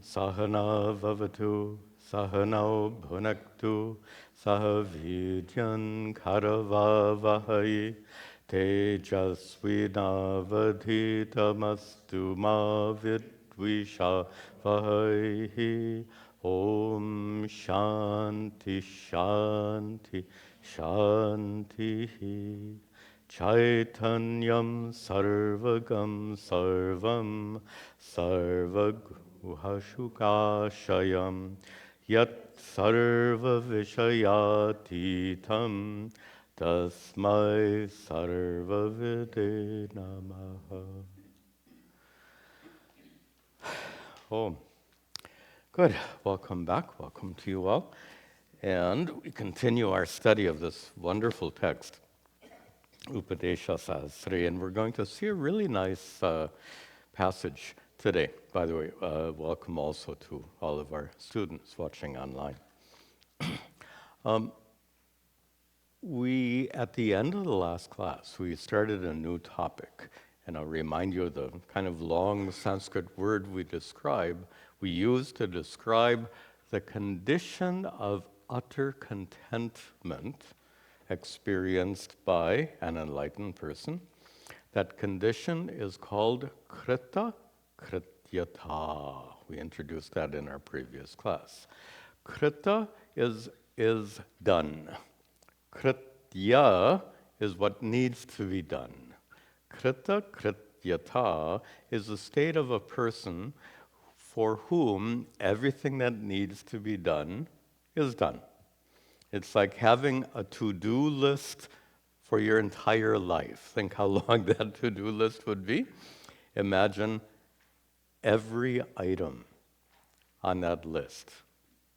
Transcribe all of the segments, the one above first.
Sahana Vavatu Sahano Bhunaktu Sahavidyan Karavavahai Tejasvinavadhitamastu ma vidvishavahai. Om Shanti Shanti Shanti. Chaitanyam Sarvagam Sarvam Sarvaguhashukashayam Yat Sarva Vishayatitam Tasmai Sarva Vide Namaha. Oh, good. Welcome back. Welcome to you all. And we continue our study of this wonderful text, Upadesha Sahasri, and we're going to see a really nice passage today. By the way, welcome also to all of our students watching online. At the end of the last class, we started a new topic, and I'll remind you of the kind of long Sanskrit word we use to describe the condition of utter contentment experienced by an enlightened person. That condition is called krita krityata. We introduced that in our previous class. Krita is done. Kritya is what needs to be done. Krita krityata is the state of a person for whom everything that needs to be done is done. It's like having a to-do list for your entire life. Think how long that to-do list would be. Imagine every item on that list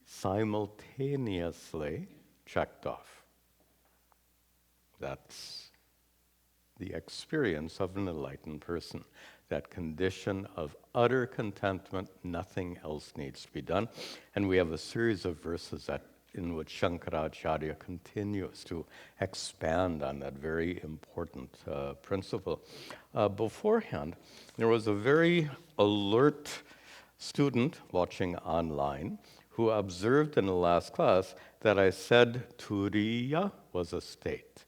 simultaneously checked off. That's the experience of an enlightened person. That condition of utter contentment, nothing else needs to be done. And we have a series of verses in which Shankaracharya continues to expand on that very important principle. Beforehand, there was a very alert student watching online who observed in the last class that I said Turiya was a state.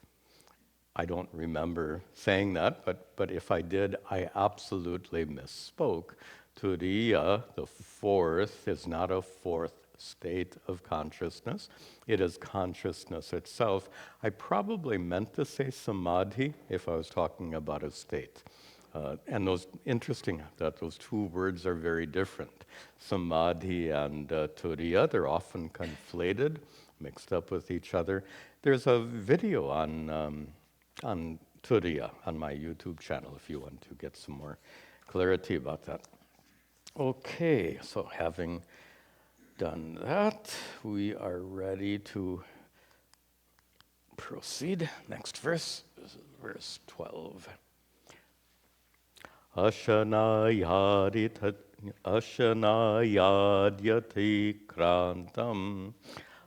I don't remember saying that, but if I did, I absolutely misspoke. Turiya, the fourth, is not a fourth state of consciousness. It is consciousness itself. I probably meant to say samadhi if I was talking about a state. And interesting that those two words are very different. Samadhi and turiya, they're often conflated, mixed up with each other. There's a video on turiya on my YouTube channel if you want to get some more clarity about that. Okay, so having done that, we are ready to proceed. Next verse, verse 12. Ashanayadyati krantam,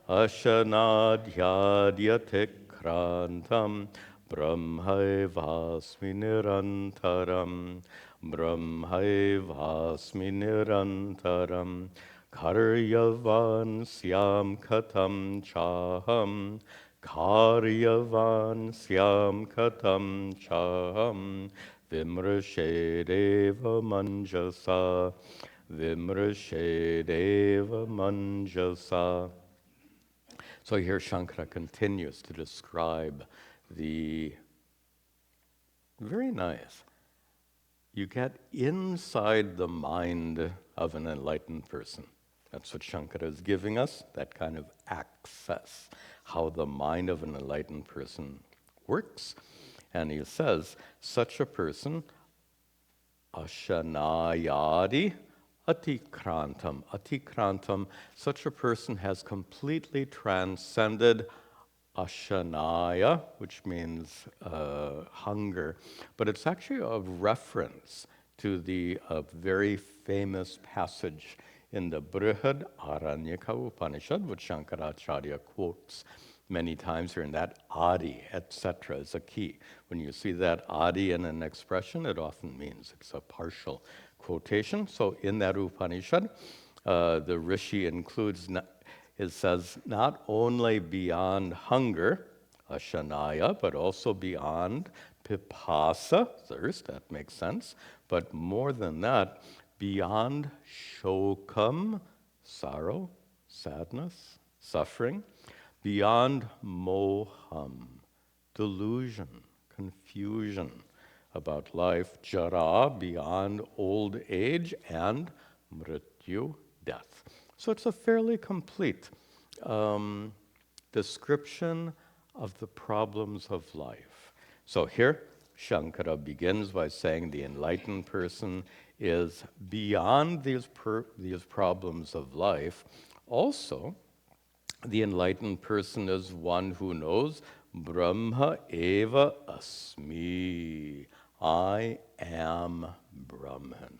ashanadyati krantam, brahmaivasmi nirantaram, brahmaivasmi nirantaram, karyavan syam katam chaham, karyavan syam katam chaham, vimrashedeva manjasa, vimrashedeva manjasa. So here Shankara continues to describe the very nice. You get inside the mind of an enlightened person. That's what Shankara is giving us, that kind of access, how the mind of an enlightened person works. And he says, such a person, ashanayadi atikrantam. Atikrantam, such a person has completely transcended ashanaya, which means hunger. But it's actually a reference to the very famous passage in the Brihad Aranyaka Upanishad, which Shankaracharya quotes many times here, and that adi, etc., is a key. When you see that adi in an expression, it often means it's a partial quotation. So in that Upanishad, The rishi includes, it says, not only beyond hunger, ashanaya, but also beyond pipasa, thirst, that makes sense, but more than that, beyond shokam, sorrow, sadness, suffering, beyond moham, delusion, confusion about life, jara, beyond old age, and mrityu, death. So it's a fairly complete description of the problems of life. So here, Shankara begins by saying the enlightened person is beyond these problems of life. Also, the enlightened person is one who knows Brahma eva asmi. I am Brahman.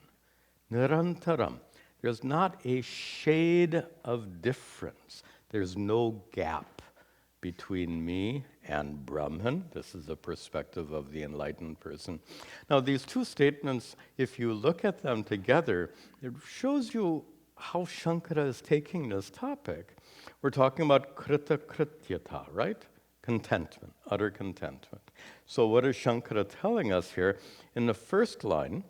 Nirantaram. There's not a shade of difference. There's no gap between me and Brahman. This is the perspective of the enlightened person. Now, these two statements, if you look at them together, it shows you how Shankara is taking this topic. We're talking about krita krityata, right? Contentment, utter contentment. So what is Shankara telling us here? In the first line,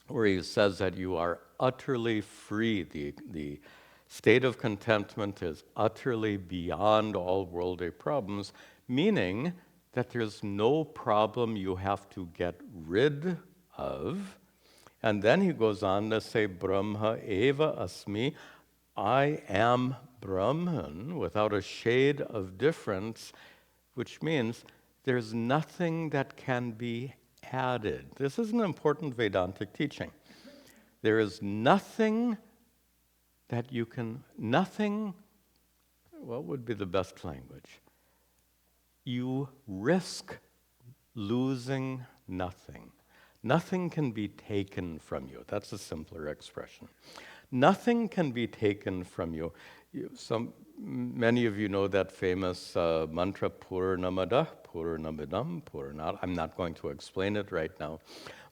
where he says that you are utterly free, the state of contentment is utterly beyond all worldly problems, meaning that there's no problem you have to get rid of. And then he goes on to say, Brahma eva asmi, I am Brahman, without a shade of difference, which means there's nothing that can be added. This is an important Vedantic teaching. There is nothing that you can, what would be the best language? You risk losing nothing. Nothing can be taken from you. That's a simpler expression. Nothing can be taken from you. Many of you know that famous mantra, Purnamada, Purnamidam, Purnat. I'm not going to explain it right now.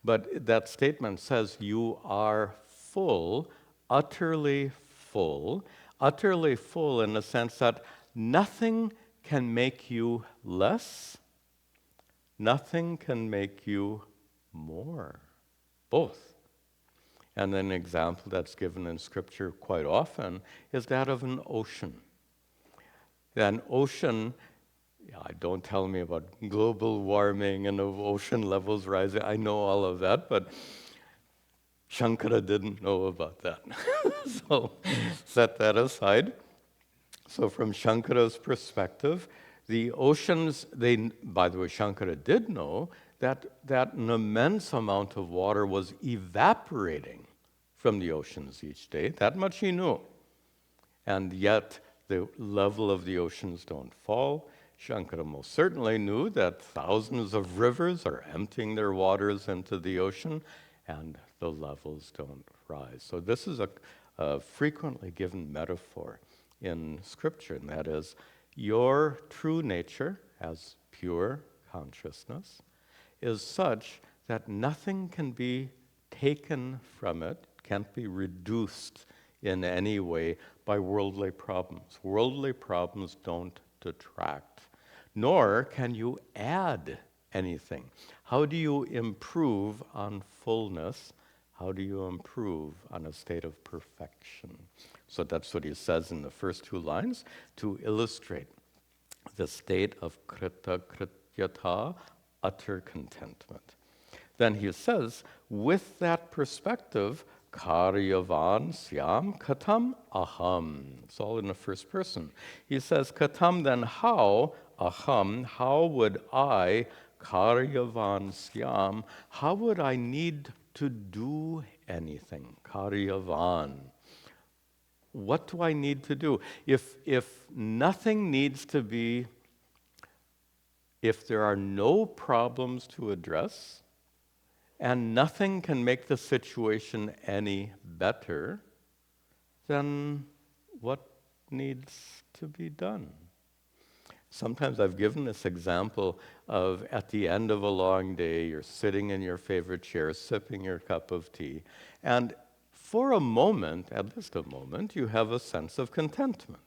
But that statement says you are full, utterly full in the sense that nothing can make you less, nothing can make you more, both. And an example that's given in Scripture quite often is that of an ocean. An ocean, don't tell me about global warming and of ocean levels rising. I know all of that, but Shankara didn't know about that. So set that aside. So from Shankara's perspective, the oceans, by the way, Shankara did know that an immense amount of water was evaporating from the oceans each day. That much he knew. And yet, the level of the oceans don't fall. Shankara most certainly knew that thousands of rivers are emptying their waters into the ocean, and the levels don't rise. So this is a frequently given metaphor in Scripture, and that is your true nature as pure consciousness is such that nothing can be taken from it, can't be reduced in any way by worldly problems. Worldly problems don't detract, nor can you add anything. How do you improve on fullness? How do you improve on a state of perfection? So that's what he says in the first two lines to illustrate the state of krita krityata, utter contentment. Then he says, with that perspective, karyavan syam katam aham. It's all in the first person. He says, katam, then how, aham, how would I, karyavan syam, how would I need to do anything? Karyavan. What do I need to do? If nothing needs to be, if there are no problems to address, and nothing can make the situation any better, then what needs to be done? Sometimes I've given this example of at the end of a long day, you're sitting in your favorite chair, sipping your cup of tea, and for a moment, at least a moment, you have a sense of contentment,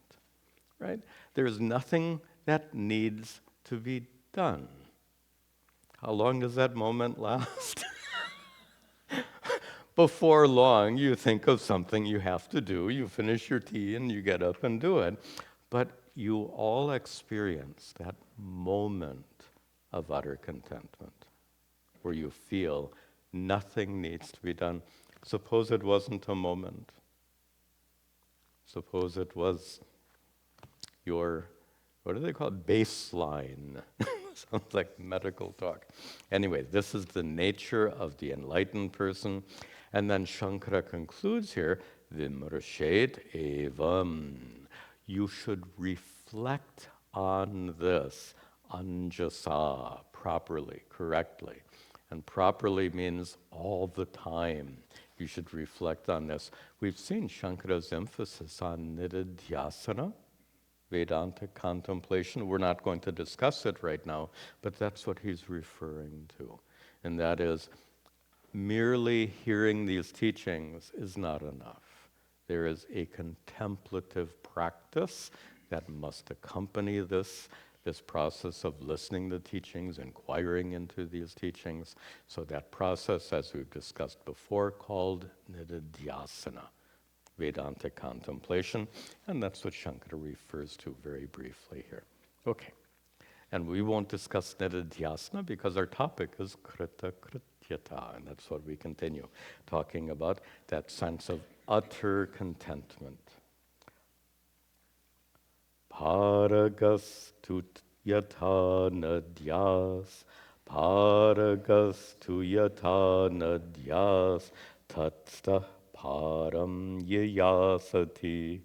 right? There's nothing that needs to be done. How long does that moment last? Before long, you think of something you have to do, you finish your tea and you get up and do it. But you all experience that moment of utter contentment where you feel nothing needs to be done. Suppose it wasn't a moment. Suppose it was your, what do they call it? Baseline. Sounds like medical talk. Anyway, this is the nature of the enlightened person. And then Shankara concludes here, Vimrashet evam. You should reflect on this, anjasa, properly, correctly. And properly means all the time. You should reflect on this. We've seen Shankara's emphasis on nididhyasana, Vedanta contemplation. We're not going to discuss it right now, but that's what he's referring to. And that is, merely hearing these teachings is not enough. There is a contemplative practice that must accompany this process of listening to teachings, inquiring into these teachings. So that process, as we've discussed before, called nididhyasana, Vedanta contemplation, and that's what Shankara refers to very briefly here. Okay, and we won't discuss nididhyasana because our topic is krita krityata, and that's what we continue talking about, that sense of utter contentment. Paragas tu yata nadyas, paragas tu yata nadyas, tatstha param yayasati,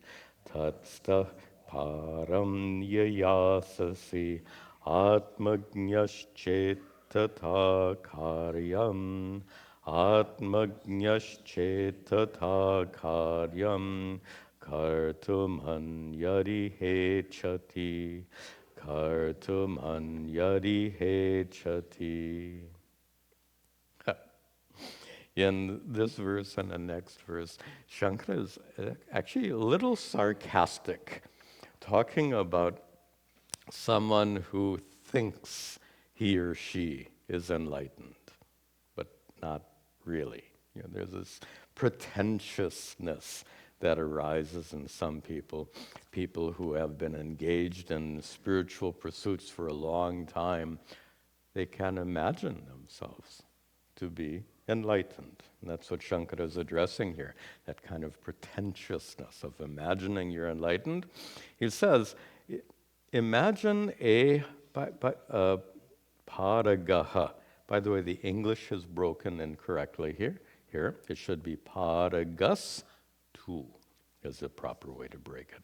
tatstha param yayasasi, atma-vichara karyam, atma-vichara karyam, kartumanyarihechati, kartumanyarihechati. In this verse and the next verse, Shankara is actually a little sarcastic, talking about someone who thinks he or she is enlightened, but not really. You know, there's this pretentiousness that arises in some people who have been engaged in spiritual pursuits for a long time. They can imagine themselves to be enlightened. And that's what Shankara is addressing here, that kind of pretentiousness of imagining you're enlightened. He says, imagine a paragaha. By the way, the English is broken incorrectly here. It should be paragas tu is the proper way to break it.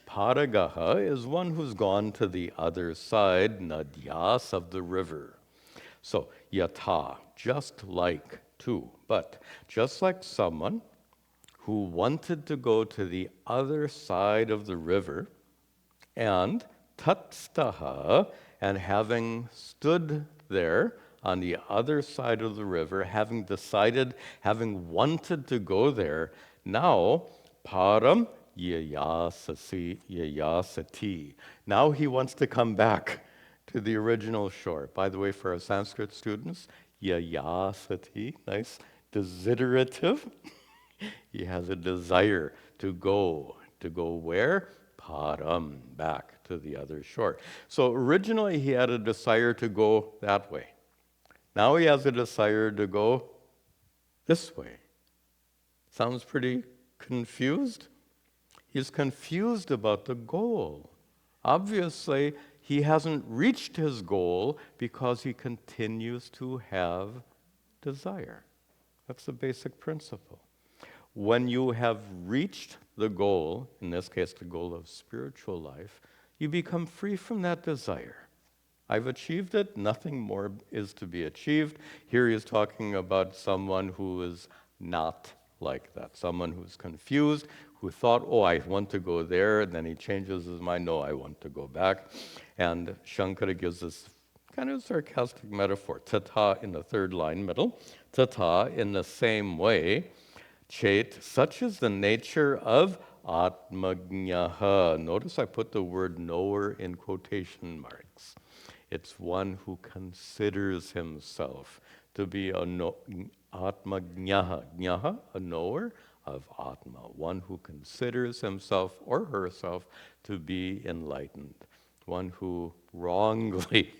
Paragaha is one who's gone to the other side, nadyas, of the river. So, yata, just like tu, but just like someone who wanted to go to the other side of the river, and tatstaha, and having stood there on the other side of the river, having decided, having wanted to go there, now param yayasati. Now he wants to come back to the original shore. By the way, for our Sanskrit students, yayasati, nice desiderative. He has a desire to go. To go where? Param, back to the other shore. So originally he had a desire to go that way. Now he has a desire to go this way. Sounds pretty confused? He's confused about the goal. Obviously, he hasn't reached his goal because he continues to have desire. That's the basic principle. When you have reached the goal, in this case the goal of spiritual life, you become free from that desire. I've achieved it, nothing more is to be achieved. Here he is talking about someone who is not like that, someone who's confused, who thought, oh, I want to go there, and then he changes his mind, no, I want to go back. And Shankara gives this kind of sarcastic metaphor, tata in the third line middle, tata in the same way, Chet, such is the nature of atma-vichara. Notice I put the word knower in quotation marks. It's one who considers himself to be a atma-vichara. Jnaha, a knower of atma, one who considers himself or herself to be enlightened, one who wrongly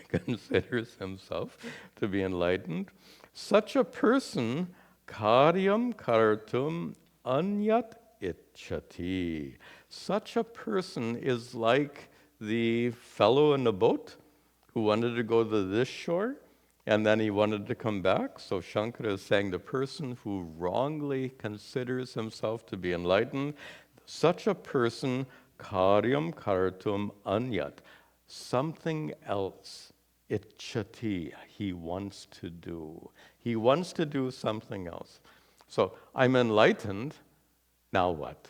considers himself to be enlightened. Such a person, karyam kartum anyat ichchati. Such a person is like the fellow in the boat who wanted to go to this shore and then he wanted to come back. So Shankara is saying the person who wrongly considers himself to be enlightened, such a person, karyam kartum anyat, something else, ichchati, he wants to do. He wants to do something else. So I'm enlightened, now what?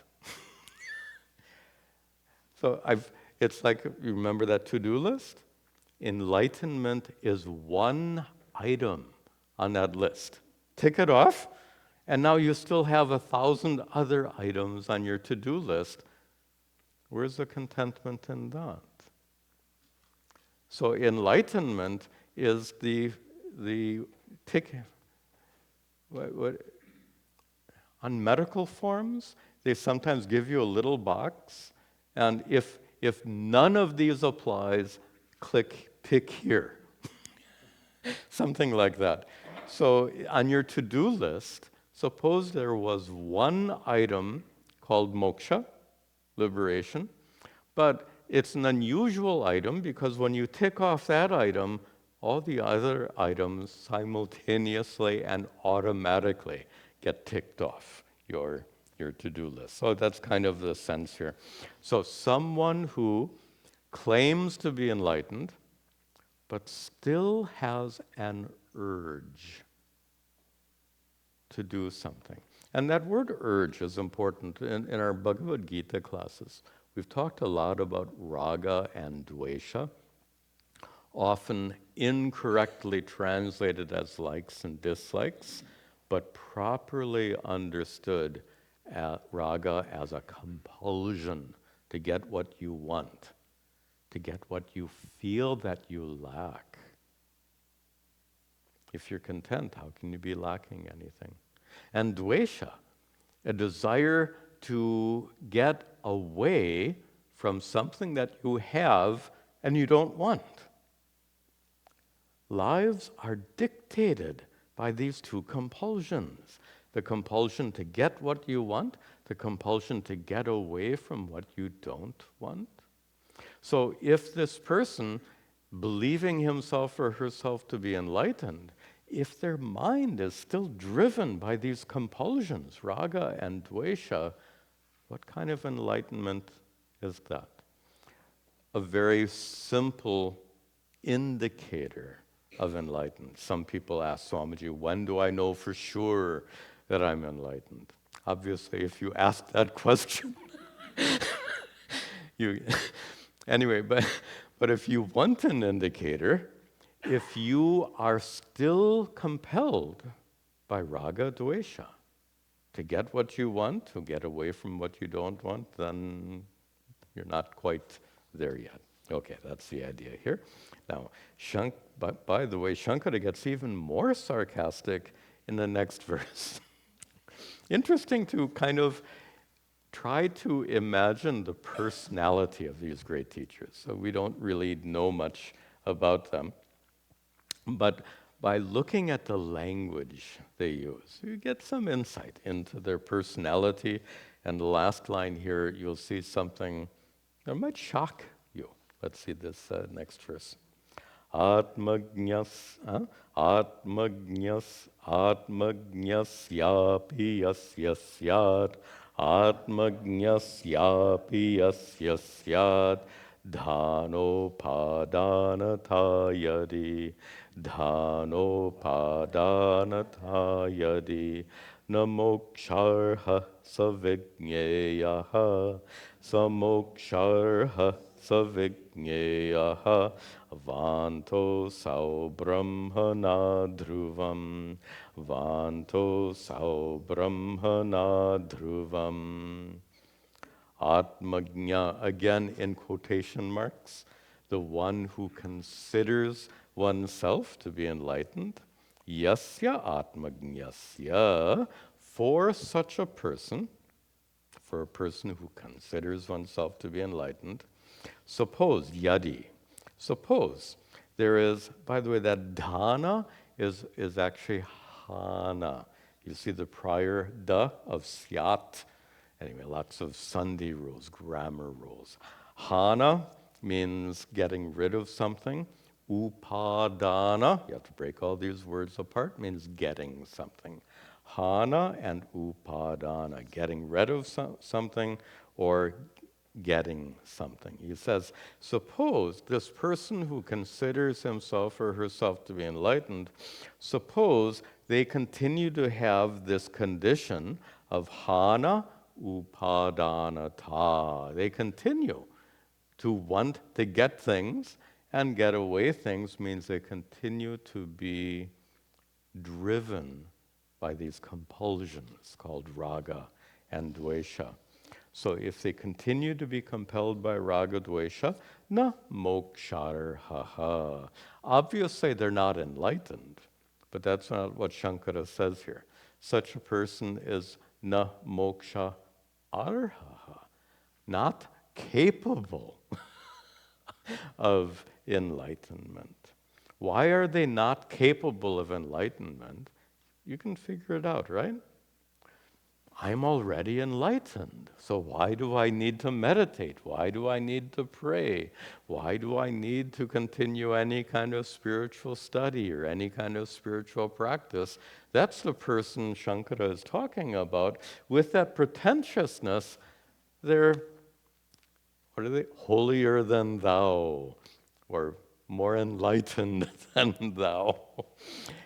It's like, you remember that to-do list? Enlightenment is one item on that list. Tick it off, and now you still have 1,000 other items on your to-do list. Where's the contentment in that? So enlightenment is the tick. On medical forms, they sometimes give you a little box, and if none of these applies, pick here. Something like that. So on your to-do list, suppose there was one item called moksha, liberation, but it's an unusual item because when you tick off that item, all the other items simultaneously and automatically get ticked off your to-do list. So that's kind of the sense here. So someone who claims to be enlightened, but still has an urge to do something. And that word urge is important. In our Bhagavad Gita classes, we've talked a lot about raga and dvesha, often incorrectly translated as likes and dislikes, but properly understood raga as a compulsion to get what you want, to get what you feel that you lack. If you're content, how can you be lacking anything? And dvesha, a desire to get away from something that you have and you don't want. Lives are dictated by these two compulsions. The compulsion to get what you want, the compulsion to get away from what you don't want. So if this person, believing himself or herself to be enlightened, if their mind is still driven by these compulsions, raga and dvesha, what kind of enlightenment is that? A very simple indicator of enlightenment. Some people ask Swamiji, when do I know for sure that I'm enlightened? Obviously, if you ask that question, anyway, but if you want an indicator, if you are still compelled by raga dvesha to get what you want, to get away from what you don't want, then you're not quite there yet. Okay, that's the idea here. Now, by the way, Shankara gets even more sarcastic in the next verse. Interesting to kind of try to imagine the personality of these great teachers. So we don't really know much about them. But by looking at the language they use, you get some insight into their personality. And the last line here, you'll see something that might shock you. Let's see this next verse. Atmagnyas yapi yasya syat, atmagnyasyapi yasya syat, dhanopadanatayadi, dhanopadanatayadi, namoksharha savigneyaha, samoksharha savigneyaha. vigneyaha vanto sau brahmana dhruvam vanto sau brahmana dhruvam. Atmagnya, again in quotation marks, the one who considers oneself to be enlightened. Yasya atmagnyasya, for such a person, for a person who considers oneself to be enlightened. Suppose, yadi, suppose there is, by the way, that dhana is actually hana. You see the prior da of syat. Anyway, lots of sandhi rules, grammar rules. Hana means getting rid of something. Upadana, you have to break all these words apart, means getting something. Hana and upadana, getting rid of something or getting something. He says, suppose this person who considers himself or herself to be enlightened, suppose they continue to have this condition of hana upadanata. They continue to want to get things, and get away things means they continue to be driven by these compulsions called raga and dvesha. So if they continue to be compelled by raga dvesha, na moksha. Obviously they're not enlightened, but that's not what Shankara says here. Such a person is na moksha arhaha, not capable of enlightenment. Why are they not capable of enlightenment? You can figure it out, right? I'm already enlightened, so why do I need to meditate? Why do I need to pray? Why do I need to continue any kind of spiritual study or any kind of spiritual practice? That's the person Shankara is talking about. With that pretentiousness, they're, what are they? Holier than thou, or more enlightened than thou.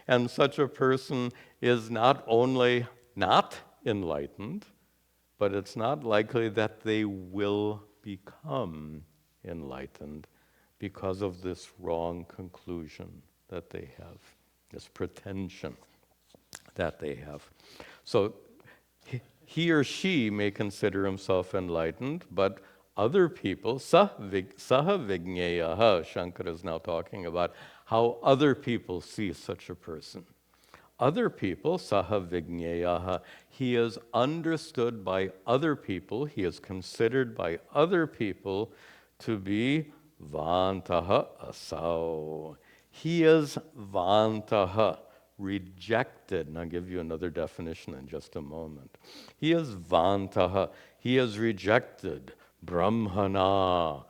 And such a person is not only not enlightened, but it's not likely that they will become enlightened because of this wrong conclusion that they have, this pretension that they have. So he or she may consider himself enlightened, but other people, saha vigneyaha, Shankara is now talking about how other people see such a person. Other people, saha vigneyaha, he is understood by other people, he is considered by other people to be vantaha asau. He is vantaha, rejected. And I'll give you another definition in just a moment. He is vantaha, he is rejected, brahmana,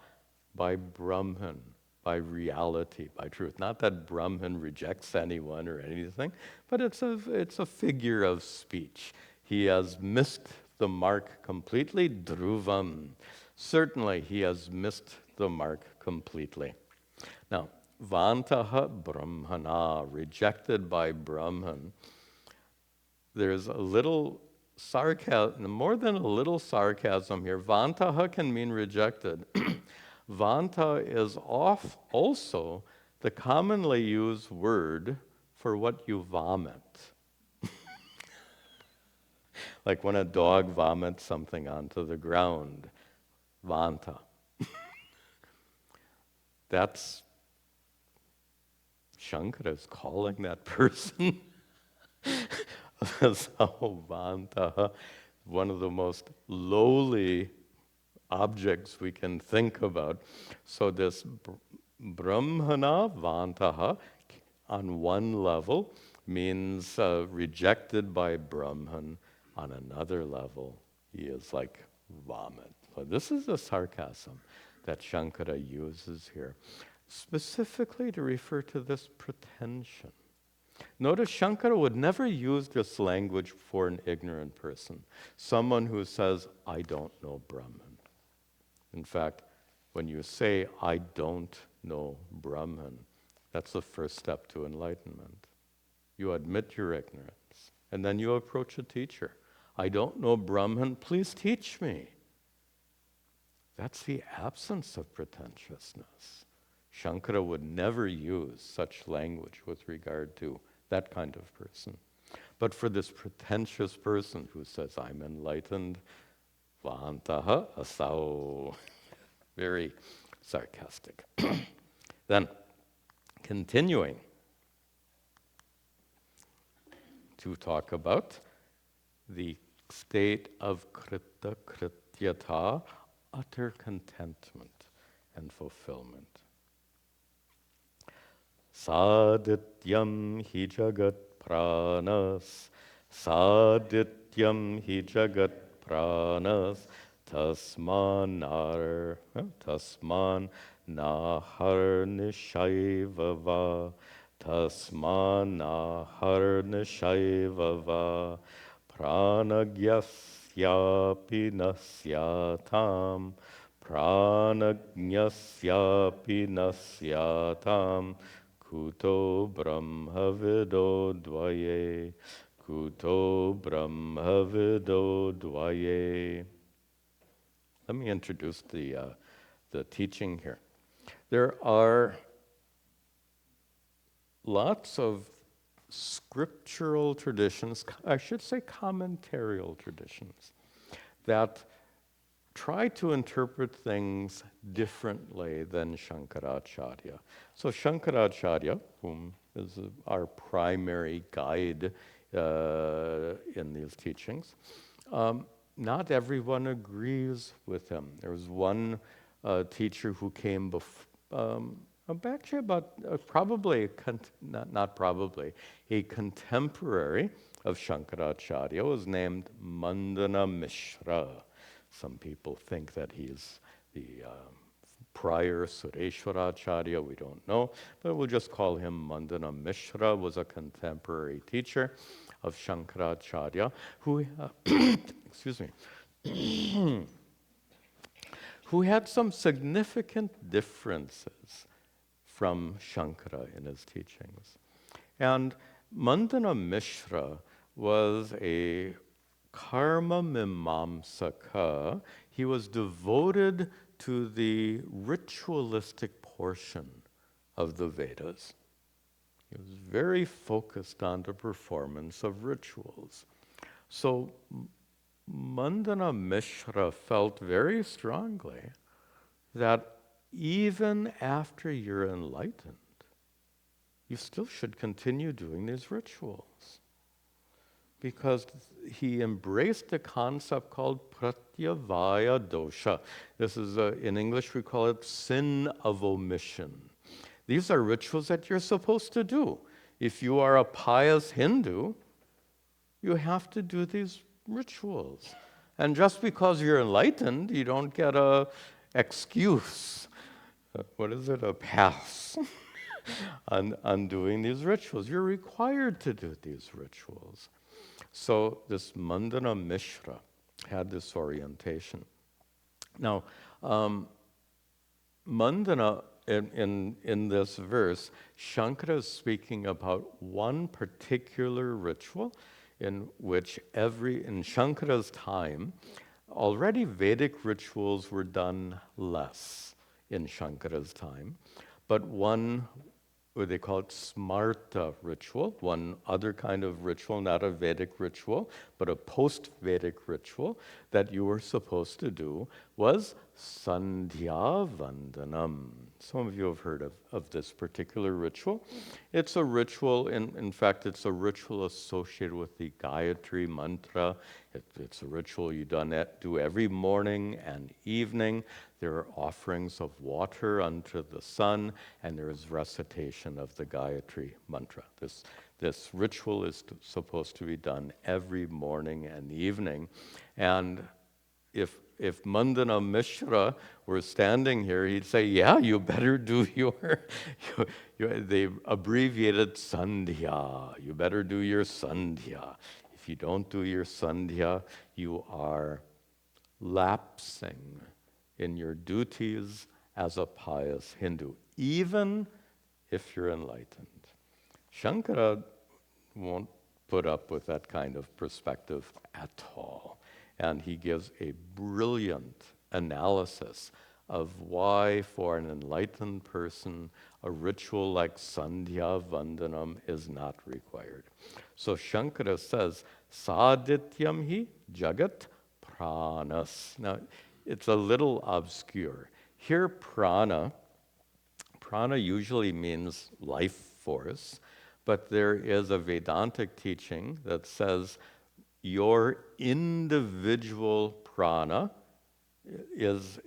by Brahman, by reality, by truth. Not that Brahman rejects anyone or anything, but it's a figure of speech. He has missed the mark completely, dhruvam. Certainly he has missed the mark completely. Now, vantaha brahmana, rejected by Brahman. There's a little sarcasm, more than a little sarcasm here. Vantaha can mean rejected. Vanta is also the commonly used word for what you vomit. Like when a dog vomits something onto the ground. Vanta. That's Shankara's calling that person Vanta, one of the most lowly objects we can think about. So this brahmana vantaha on one level means rejected by Brahman. On another level, he is like vomit. So this is a sarcasm that Shankara uses here, specifically to refer to this pretension. Notice Shankara would never use this language for an ignorant person, someone who says, I don't know Brahman. In fact, when you say, I don't know Brahman, that's the first step to enlightenment. You admit your ignorance, and then you approach a teacher. I don't know Brahman, please teach me. That's the absence of pretentiousness. Shankara would never use such language with regard to that kind of person. But for this pretentious person who says, I'm enlightened, Vantaha asau, very sarcastic. Then, continuing to talk about the state of krita krityata, utter contentment and fulfillment. Sadityam hi jagat pranas, sadityam hi jagat pranas, tasman nahar nishaivava, tasman nahar nishaivava, pranagyasyapi nasyatam, pranagyasyapi nasyatam, kuto brahmavido dvaye, kuto brahmavido dvaye. Let me introduce the teaching here. There are lots of scriptural traditions, I should say commentarial traditions, that try to interpret things differently than Shankaracharya. So Shankaracharya, whom is our primary guide in these teachings, not everyone agrees with him. There was one teacher who came actually about probably, not probably, a contemporary of Shankaracharya was named Mandana Mishra. Some people think that he's the prior Sureshwaracharya, we don't know, but we'll just call him Mandana Mishra, was a contemporary teacher of Shankaracharya, who, excuse me, who had some significant differences from Shankara in his teachings. And Mandana Mishra was a karma mimamsaka. He was devoted to the ritualistic portion of the Vedas. He was very focused on the performance of rituals. So Mandana Mishra felt very strongly that even after you're enlightened, you still should continue doing these rituals. Because he embraced a concept called pratyavaya dosha. This is, in English, we call it sin of omission. These are rituals that you're supposed to do. If you are a pious Hindu, you have to do these rituals. And just because you're enlightened, you don't get an excuse. What is it? A pass on doing these rituals. You're required to do these rituals. So this Mandana Mishra had this orientation. Now, Mandana, in this verse, Shankara is speaking about one particular ritual in which in Shankara's time, already Vedic rituals were done less in Shankara's time, but one, what they call it, smarta ritual, one other kind of ritual, not a Vedic ritual, but a post-Vedic ritual that you were supposed to do was Sandhya Vandanam. Some of you have heard of this particular ritual. It's a ritual, in fact, it's a ritual associated with the Gayatri mantra. It's a ritual you do every morning and evening. There are offerings of water unto the sun, and there is recitation of the Gayatri mantra. This ritual is supposed to be done every morning and evening. And if Mandana Mishra were standing here, he'd say, yeah, you better do they abbreviated Sandhya. You better do your Sandhya. If you don't do your Sandhya, you are lapsing in your duties as a pious Hindu, even if you're enlightened. Shankara won't put up with that kind of perspective at all. And he gives a brilliant analysis of why, for an enlightened person, a ritual like Sandhya Vandanam is not required. So Shankara says, Sadityam hi jagat pranas. Now, it's a little obscure. Here, prana usually means life force, but there is a Vedantic teaching that says your individual prana it's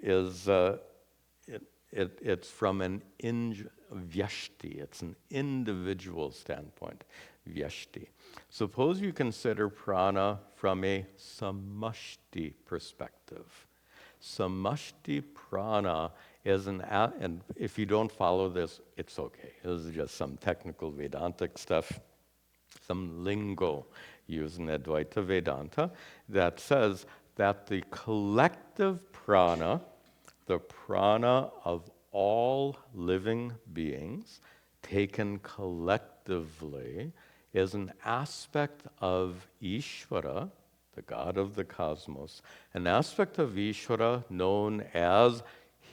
from an vyashti. It's an individual standpoint, vyashti. Suppose you consider prana from a samashti perspective. Samashti prana is and if you don't follow this, it's okay. This is just some technical Vedantic stuff, some lingo used in Advaita Vedanta that says that the collective prana, the prana of all living beings, taken collectively, is an aspect of Ishvara, the God of the cosmos, an aspect of Ishvara known as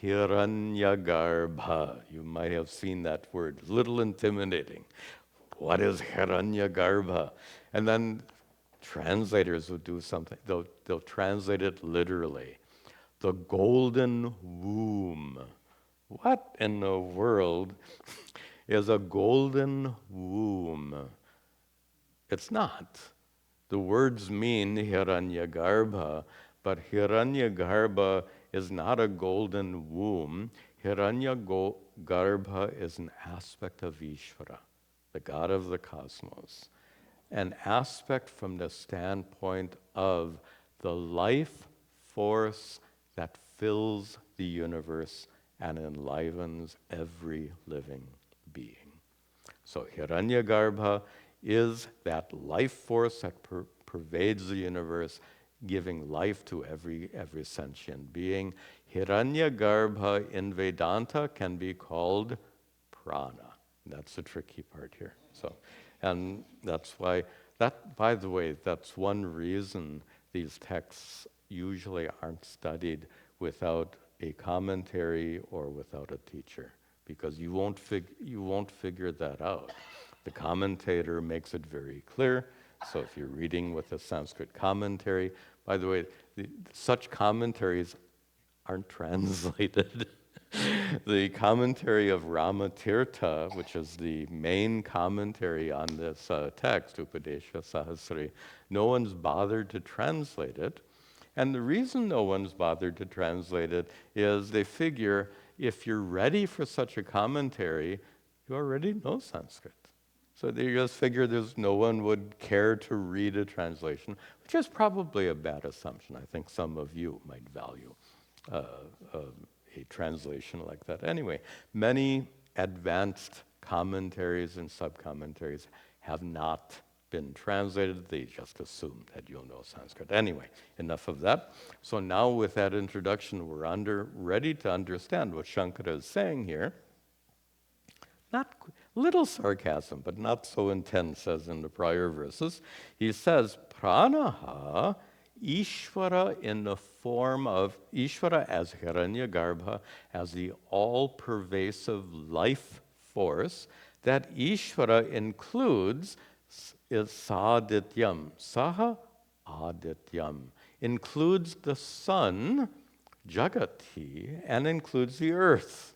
Hiranyagarbha. You might have seen that word, a little intimidating. What is Hiranyagarbha? And then translators will do something, they'll translate it literally. The golden womb. What in the world is a golden womb? It's not. The words mean Hiranyagarbha, but Hiranyagarbha is not a golden womb. Hiranyagarbha is an aspect of Ishvara, the God of the cosmos. An aspect from the standpoint of the life force that fills the universe and enlivens every living being. So Hiranyagarbha is that life force that pervades the universe, giving life to every sentient being. Hiranyagarbha in Vedanta can be called prana. That's the tricky part here. And that's why, by the way, that's one reason these texts usually aren't studied without a commentary or without a teacher, because you won't figure that out. The commentator makes it very clear. So if you're reading with a Sanskrit commentary, by the way, such commentaries aren't translated. The commentary of Ramatirtha, which is the main commentary on this text, Upadesha Sahasri, no one's bothered to translate it. And the reason no one's bothered to translate it is they figure if you're ready for such a commentary, you already know Sanskrit. So they just figure no one would care to read a translation, which is probably a bad assumption. I think some of you might value a translation like that. Anyway, many advanced commentaries and sub-commentaries have not been translated. They just assume that you'll know Sanskrit. Anyway, enough of that. So now with that introduction, we're ready to understand what Shankara is saying here. Not little sarcasm, but not so intense as in the prior verses. He says, pranaha, Ishvara in the form of Ishvara as Hiranyagarbha, as the all-pervasive life force, that Ishvara includes is Sadityam, Saha Adityam, includes the sun, Jagati, and includes the earth.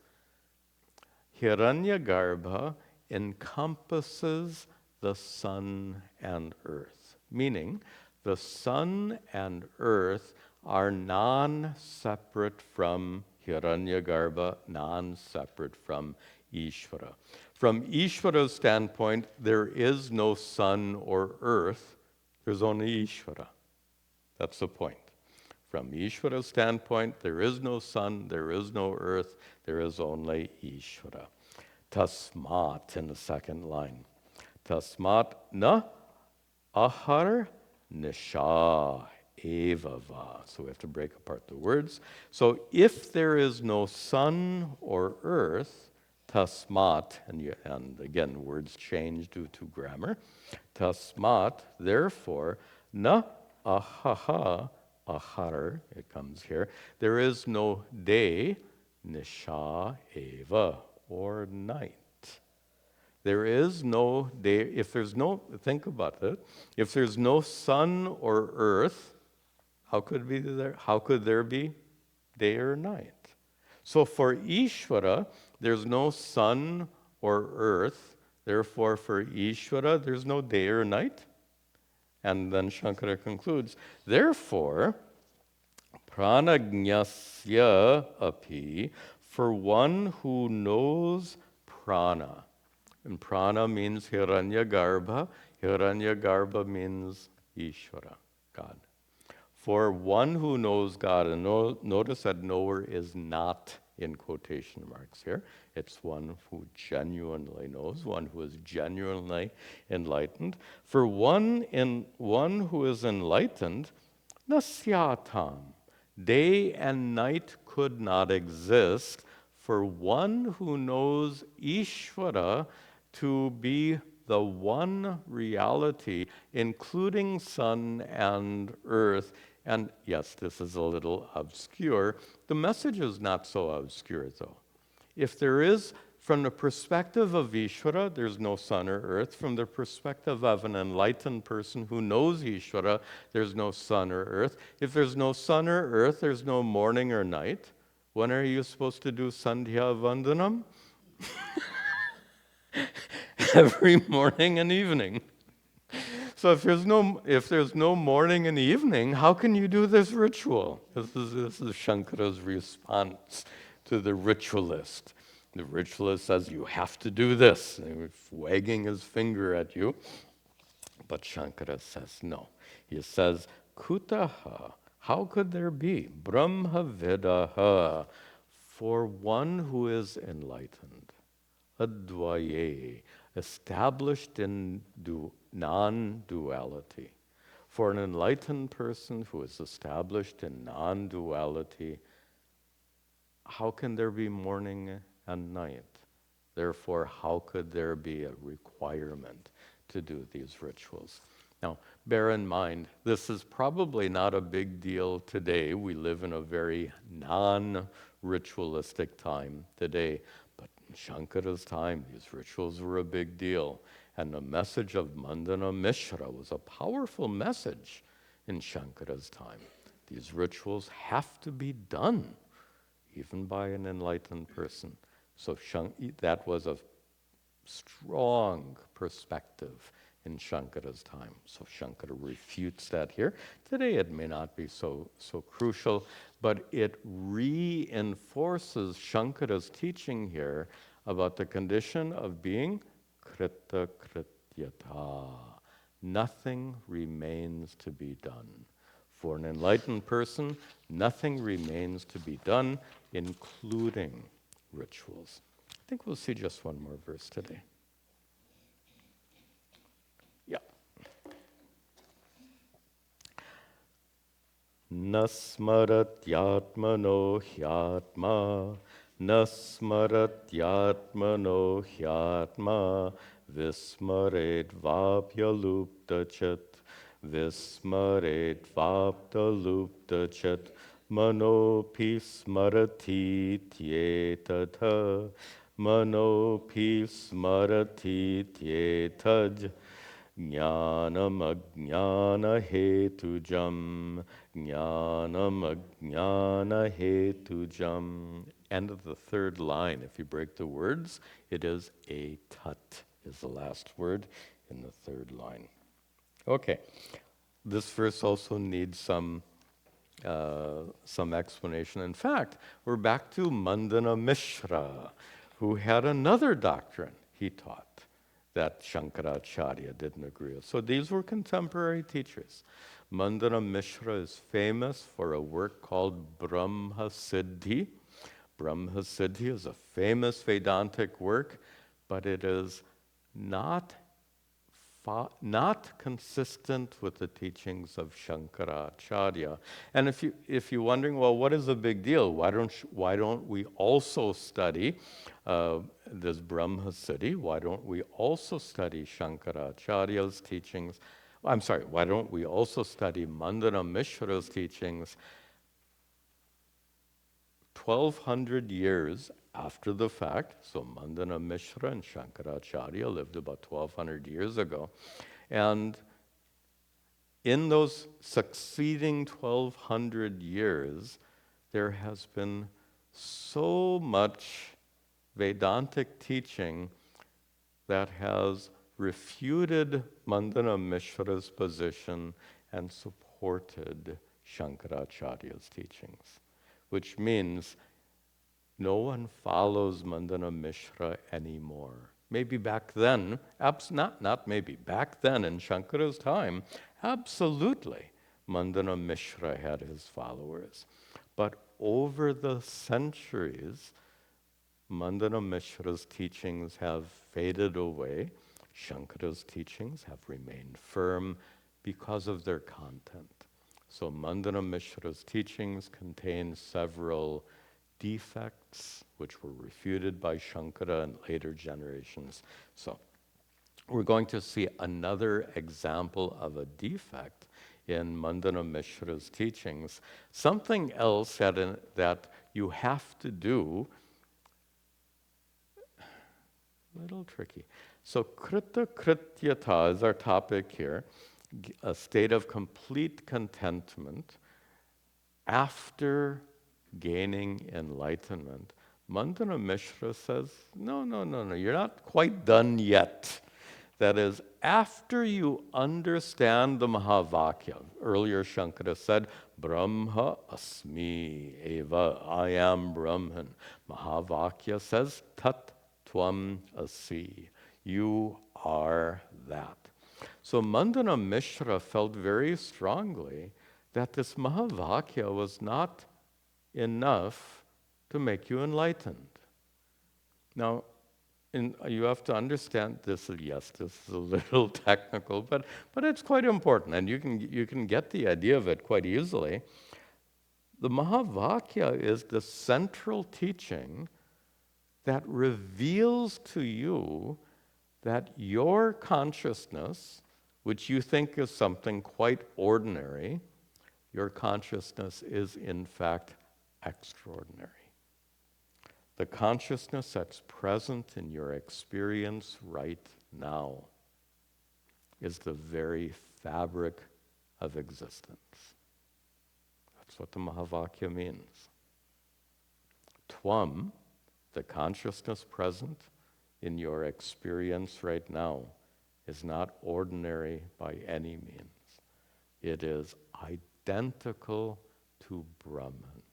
Hiranyagarbha encompasses the sun and earth, meaning the sun and earth are non-separate from Hiranyagarbha, non-separate from Ishvara. From Ishvara's standpoint, there is no sun or earth, there's only Ishvara. That's the point. From Ishvara's standpoint, there is no sun, there is no earth, there is only Ishvara. Tasmat in the second line. Tasmat na ahar nisha evava. So we have to break apart the words. So if there is no sun or earth, tasmat, and again, words change due to grammar. Tasmat, therefore, na ahaha ahar, it comes here. There is no day, nisha eva, or night. There is no day. If there's no, think about it, if there's no sun or earth, how could there be day or night? So for Ishvara, there's no sun or earth. Therefore, for Ishvara, there's no day or night. And then Shankara concludes, therefore, pranajnasya api, for one who knows prana. And prana means Hiranyagarbha. Hiranyagarbha means Ishvara, God. For one who knows God, and notice that knower is not in quotation marks here. It's one who genuinely knows, one who is genuinely enlightened. For one who is enlightened, nasyatam, day and night could not exist for one who knows Ishvara to be the one reality, including sun and earth. And yes, this is a little obscure. The message is not so obscure, though. If there is, from the perspective of Ishvara, there's no sun or earth. From the perspective of an enlightened person who knows Ishvara, there's no sun or earth. If there's no sun or earth, there's no morning or night. When are you supposed to do Sandhya Vandanam? Every morning and evening. So if there's no morning and evening, how can you do this ritual? This is Shankara's response to the ritualist. The ritualist says, you have to do this, and he's wagging his finger at you. But Shankara says no. He says, kutaha, how could there be? Brahma vidaha, for one who is enlightened. Advaye, established in non-duality. For an enlightened person who is established in non-duality, how can there be morning and night? Therefore, how could there be a requirement to do these rituals? Now, bear in mind, this is probably not a big deal today. We live in a very non-ritualistic time today. But in Shankara's time, these rituals were a big deal. And the message of Mandana Mishra was a powerful message in Shankara's time. These rituals have to be done, even by an enlightened person. So that was a strong perspective in Shankara's time. So Shankara refutes that here. Today it may not be so crucial, but it reinforces Shankara's teaching here about the condition of being krita krityata. Nothing remains to be done. For an enlightened person, nothing remains to be done, including rituals. I think we'll see just one more verse today. Yeah. Nasmaratyatmano hyatma, nasmaratyatmano hyatma, vismaret vapyaluptachat, vismaret vaptaluptachat, manopi smarati tyetatha, manopi smarati tyetaj, jnanam ajnana hetujam, jnanam ajnana hetujam. End of the third line. If you break the words, it is etat is the last word in the third line. Okay, this verse also needs some explanation. In fact, we're back to Mandana Mishra, who had another doctrine he taught that Shankaracharya didn't agree with. So these were contemporary teachers. Mandana Mishra is famous for a work called Brahma Siddhi. Brahma Siddhi is a famous Vedantic work, but it is not consistent with the teachings of Shankaracharya. And if you're wondering, well, what is the big deal? Why don't we also study this Brahma Siddhi? Why don't we also study Shankaracharya's teachings? I'm sorry, why don't we also study Mandana Mishra's teachings 1,200 years after the fact? So Mandana Mishra and Shankaracharya lived about 1,200 years ago. And in those succeeding 1,200 years, there has been so much Vedantic teaching that has refuted Mandana Mishra's position and supported Shankaracharya's teachings, which means no one follows Mandana Mishra anymore. Maybe back then, not maybe, back then in Shankara's time, absolutely, Mandana Mishra had his followers. But over the centuries, Mandana Mishra's teachings have faded away. Shankara's teachings have remained firm because of their content. So Mandana Mishra's teachings contain several defects which were refuted by Shankara and later generations. So we're going to see another example of a defect in Mandana Mishra's teachings. Something else that you have to do, a little tricky. So krita krityata is our topic here, a state of complete contentment after gaining enlightenment. Mandana Mishra says, no, you're not quite done yet. That is, after you understand the Mahavakya. Earlier Shankara said, Brahma asmi eva, I am Brahman. Mahavakya says, tat tvam asi, you are that. So Mandana Mishra felt very strongly that this Mahavakya was not enough to make you enlightened. Now, you have to understand this. Yes, this is a little technical, but it's quite important, and you can get the idea of it quite easily. The Mahavakya is the central teaching that reveals to you that your consciousness, which you think is something quite ordinary, your consciousness is in fact extraordinary. The consciousness that's present in your experience right now is the very fabric of existence. That's what the Mahavakya means. Tvam, the consciousness present in your experience right now, is not ordinary by any means. It is identical to Brahman,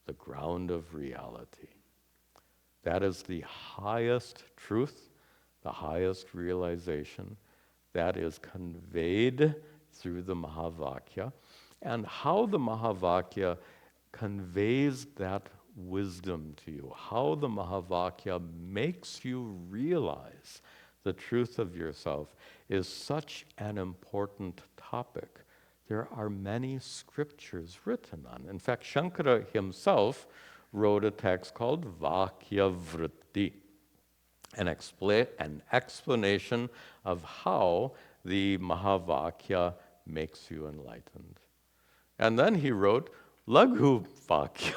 the ground of reality. That is the highest truth, the highest realization that is conveyed through the Mahavakya. And how the Mahavakya conveys that wisdom to you, how the Mahavakya makes you realize the truth of yourself, is such an important topic. There are many scriptures written on. In fact, Shankara himself wrote a text called Vakya Vritti, an explanation of how the Mahavakya makes you enlightened. And then he wrote Laghu Vakya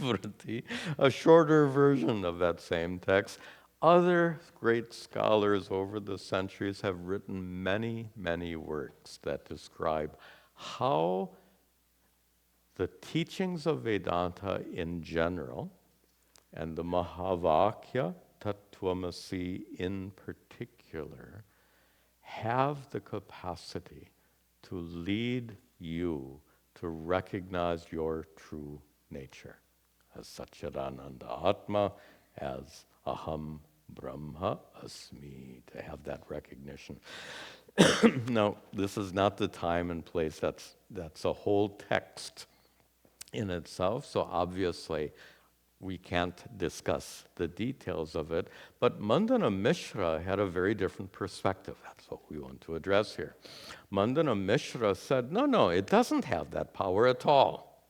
Vritti, a shorter version of that same text. Other great scholars over the centuries have written many, many works that describe how the teachings of Vedanta in general, and the Mahavakya, Tattvamasi in particular, have the capacity to lead you to recognize your true nature as sat-chit-ananda Atma, as Aham Brahma Asmi, to have that recognition. Now, this is not the time and place. That's a whole text in itself, so obviously we can't discuss the details of it, but Mandana Mishra had a very different perspective. That's what we want to address here. Mandana Mishra said, no, it doesn't have that power at all.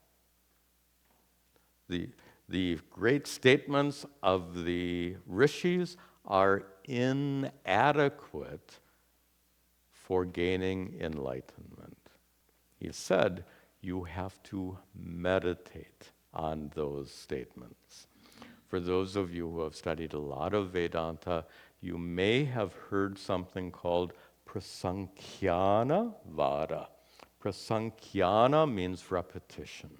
The great statements of the rishis are inadequate for gaining enlightenment. He said, you have to meditate on those statements. For those of you who have studied a lot of Vedanta, you may have heard something called prasankhya vada. Prasankhya means repetition.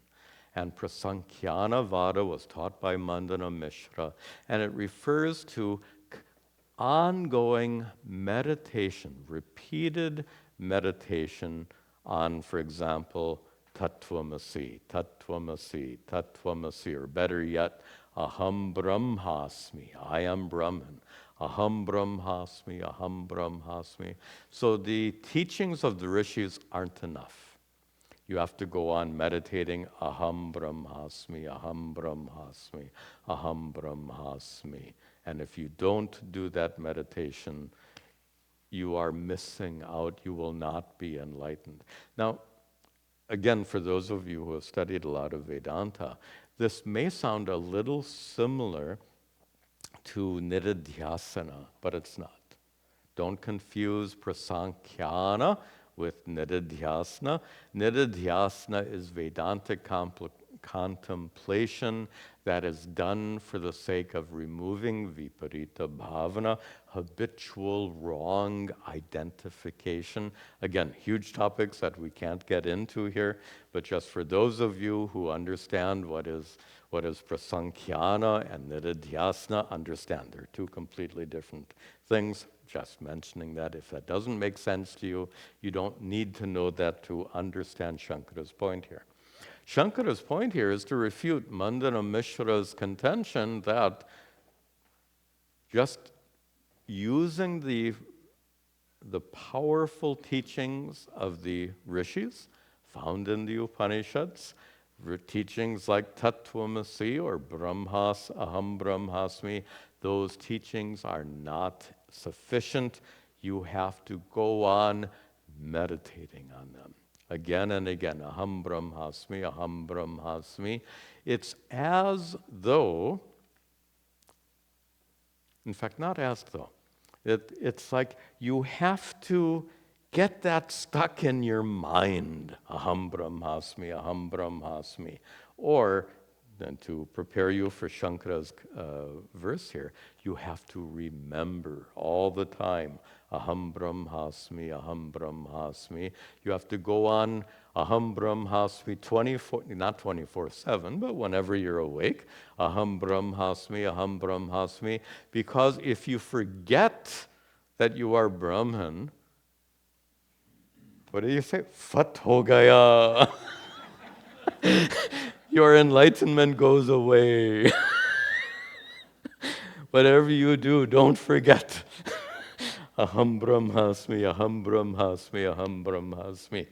And prasankhya vada was taught by Mandana Mishra, and it refers to ongoing meditation, repeated meditation on, for example, tattvamasi, tattvamasi, tattvamasi, or better yet, aham brahmasmi, I am Brahman. Aham brahmasmi, aham brahmasmi. So the teachings of the rishis aren't enough. You have to go on meditating, aham brahmasmi, aham brahmasmi, aham brahmasmi. And if you don't do that meditation, you are missing out. You will not be enlightened. Now, again, for those of you who have studied a lot of Vedanta, this may sound a little similar to nididhyasana, but it's not. Don't confuse prasankhya with nididhyasana. Nididhyasana is Vedantic contemplation that is done for the sake of removing viparita bhavana, habitual wrong identification. Again, huge topics that we can't get into here, but just for those of you who understand what is prasankhya and nididhyasana, understand they're two completely different things. Just mentioning that. If that doesn't make sense to you, you don't need to know that to understand Shankara's point here. Shankara's point here is to refute Mandana Mishra's contention that just using the powerful teachings of the rishis found in the Upanishads, teachings like tattvamasi or brahmas, aham brahmasmi, those teachings are not sufficient. You have to go on meditating on them. Again and again, aham brahmasmi, aham brahmasmi. It's as though, in fact, not as though. It's like you have to get that stuck in your mind, aham brahmasmi, aham brahmasmi. Or, then to prepare you for Shankara's verse here, you have to remember all the time, aham brahmasmi, aham brahmasmi. You have to go on aham brahmasmi 24, not 24/7, but whenever you're awake, aham brahmasmi, because if you forget that you are Brahman, what do you say? Fat ho gaya. Your enlightenment goes away. Whatever you do, don't forget. Aham brahmasmi, aham brahmasmi, aham brahmasmi.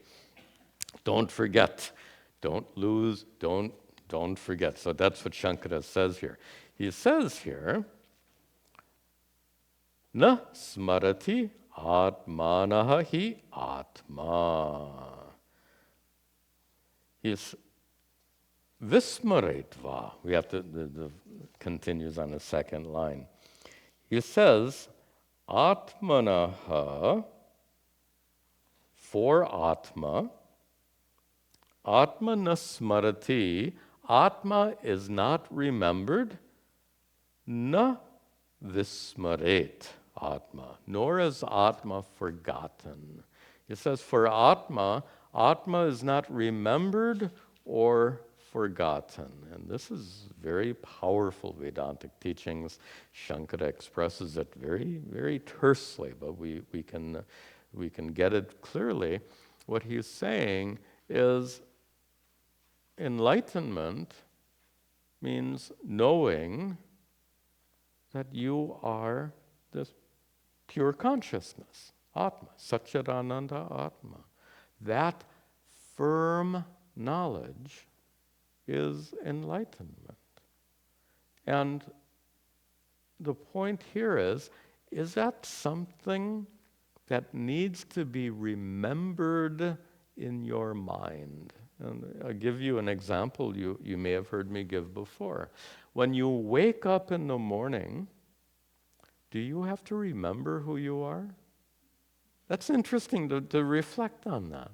Don't forget. Don't lose. Don't forget. So that's what Shankara says here. He says here, na smarati atmanaha hi atma. He's Vismaretva. We have to, the continues on the second line. He says, Atmanaha, for Atma, Atma nasmarati, Atma is not remembered, na vismaret Atma, nor is Atma forgotten. He says, for Atma, Atma is not remembered or forgotten. And this is very powerful Vedantic teachings. Shankara expresses it very, very tersely, but we can get it clearly. What he's saying is enlightenment means knowing that you are this pure consciousness, atma, sat-chit-ananda atma. That firm knowledge is enlightenment. And the point here is that something that needs to be remembered in your mind? And I'll give you an example you may have heard me give before. When you wake up in the morning, do you have to remember who you are? That's interesting to reflect on that.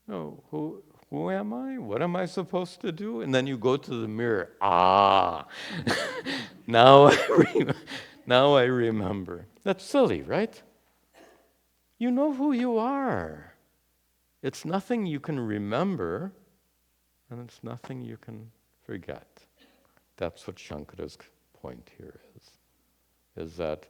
No, who am I? What am I supposed to do? And then you go to the mirror. Now now I remember. That's silly, right? You know who you are. It's nothing you can remember, and it's nothing you can forget. That's what Shankara's point here is that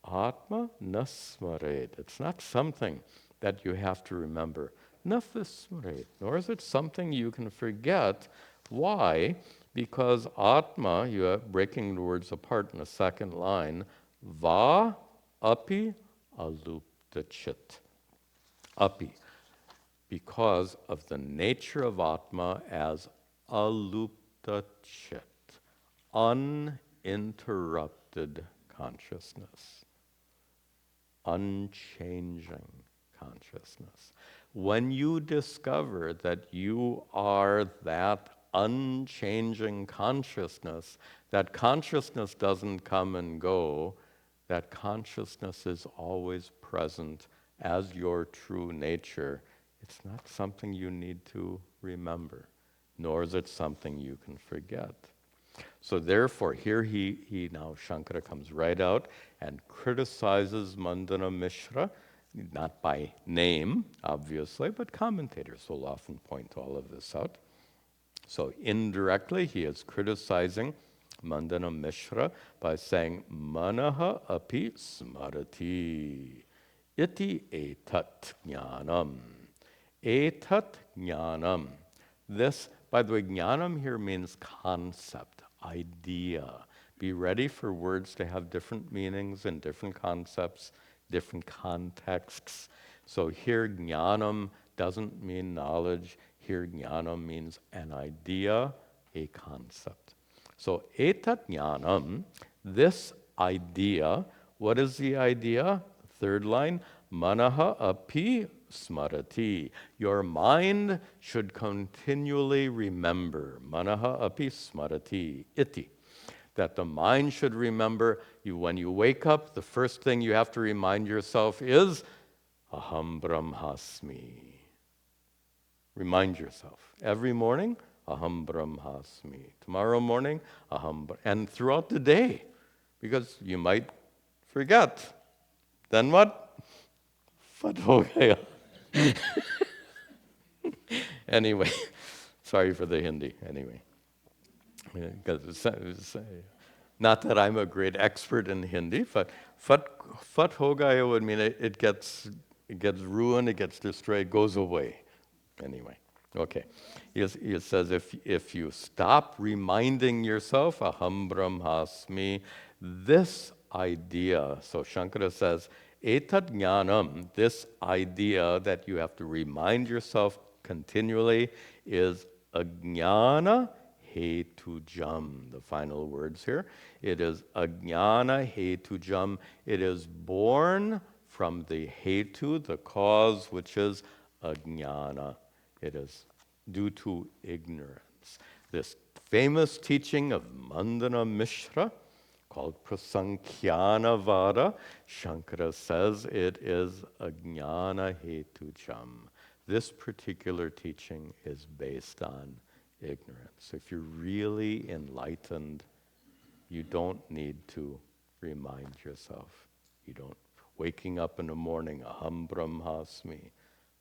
atma nasmaret. It's not something that you have to remember. Nafismaret. Nor is it something you can forget. Why? Because atma, you are breaking the words apart in the second line, va api alupta chit. Api, because of the nature of atma as alupta chit, uninterrupted consciousness, unchanging consciousness. When you discover that you are that unchanging consciousness, that consciousness doesn't come and go, that consciousness is always present as your true nature, it's not something you need to remember, nor is it something you can forget. So therefore, here he now, Shankara comes right out and criticizes Mandana Mishra, not by name, obviously, but commentators will often point all of this out. So indirectly, he is criticizing Mandana Mishra by saying, Manaha api smarati. Iti etat jnanam. Etat jnanam. This, by the way, jnanam here means concept, idea. Be ready for words to have different meanings and different concepts, different contexts. So here jnanam doesn't mean knowledge. Here jnanam means an idea, a concept. So etat jnanam, this idea, what is the idea? Third line, manaha api smarati. Your mind should continually remember. Manaha api smarati. Iti. That the mind should remember, when you wake up, the first thing you have to remind yourself is, aham brahmasmi. Remind yourself. Every morning, aham brahmasmi. Tomorrow morning, and throughout the day, because you might forget. Then what? Fat ho gaya. Anyway, sorry for the Hindi. Anyway, not that I'm a great expert in Hindi, but fat ho gaya would mean it gets ruined, it gets destroyed, goes away. Anyway, okay. He says if you stop reminding yourself, aham brahmasmi, this idea, so Shankara says, etat jnanam, this idea that you have to remind yourself continually is ajnana hetujam, the final words here. It is ajnana hetujam. It is born from the hetu, the cause, which is ajnana. It is due to ignorance. This famous teaching of Mandana Mishra, called Prasankhyanavada, Vada, Shankara says it is ajnana hetujam. This particular teaching is based on ignorance. If you're really enlightened, you don't need to remind yourself. You don't. Waking up in the morning, aham brahmasmi,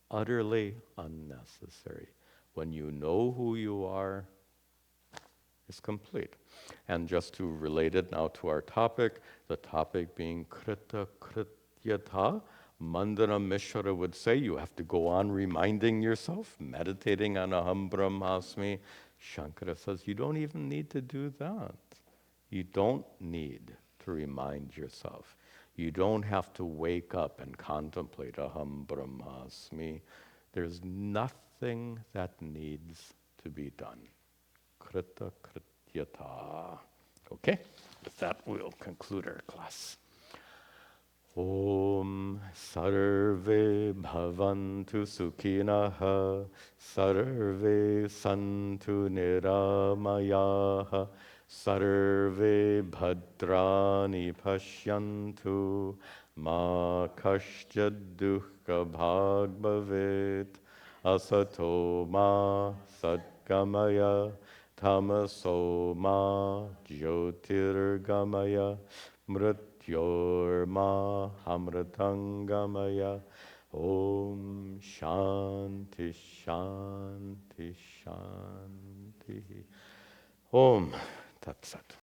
utterly unnecessary. When you know who you are, it's complete. And just to relate it now to our topic, the topic being krita krityata, Mandana Mishra would say you have to go on reminding yourself, meditating on aham brahmasmi. Shankara says you don't even need to do that. You don't need to remind yourself. You don't have to wake up and contemplate aham brahmasmi. There's nothing that needs to be done. Krita krityata. Okay, with that we'll conclude our class. Om sarve bhavantu sukhinaha, sarve santu niramayaha, sarve bhadrani pashyantu, ma kashya dukkha bhag bhavet, asato ma satgamaya, tamaso ma jyotirgamaya, mrityorma hamratangamaya. Om Shanti Shanti Shanti. Om Tat Sat.